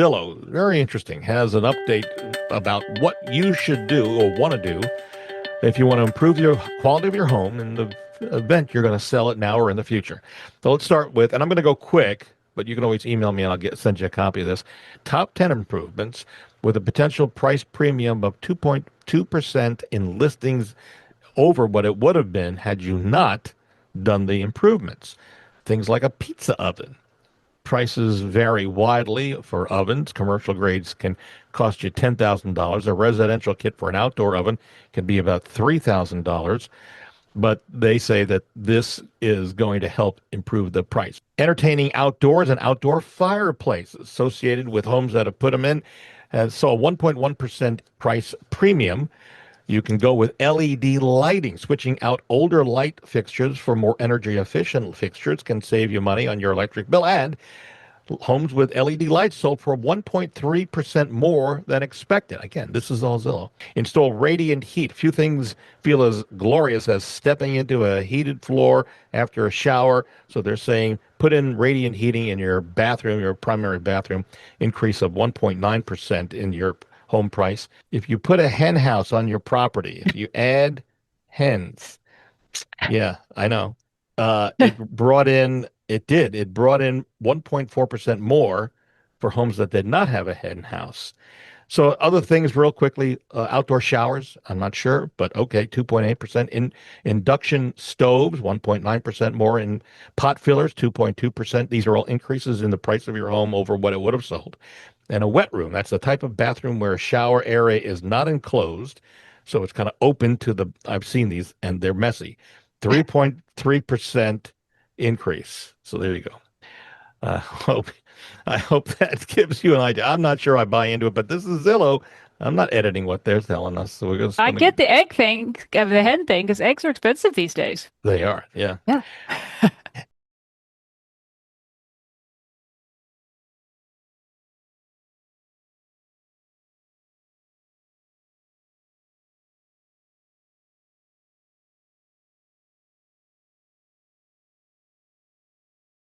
Zillow, very interesting, has an update about what you should do or want to do if you want to improve your quality of your home in the event you're going to sell it now or in the future. So let's start with, and I'm going to go quick, but you can always email me and send you a copy of this. Top 10 improvements with a potential price premium of 2.2% in listings over what it would have been had you not done the improvements. Things like a pizza oven. Prices vary widely for ovens. Commercial grades can cost you $10,000. A residential kit for an outdoor oven can be about $3,000. But they say that this is going to help improve the price. Entertaining outdoors and outdoor fireplaces associated with homes that have put them in. So a 1.1% price premium. You can go with LED lighting. Switching out older light fixtures for more energy efficient fixtures can save you money on your electric bill. And homes with LED lights sold for 1.3% more than expected. Again, this is all Zillow. Install radiant heat. Few things feel as glorious as stepping into a heated floor after a shower. So they're saying put in radiant heating in your bathroom, your primary bathroom, increase of 1.9% in your home price. If you put a hen house on your property, if you add hens, yeah, I know. It brought in 1.4% more for homes that did not have a hen house. So other things real quickly, outdoor showers, I'm not sure, but okay, 2.8% in induction stoves, 1.9% more in pot fillers, 2.2%. These are all increases in the price of your home over what it would have sold. And a wet room, that's the type of bathroom where a shower area is not enclosed. So it's kind of open to I've seen these and they're messy. 3.3% increase. So there you go. I hope I hope that gives you an idea. I'm not sure I buy into it, but this is Zillow. I'm not editing what they're telling us. So we're just I going to, get the egg thing, the hen thing, because eggs are expensive these days. they are. Yeah. Yeah.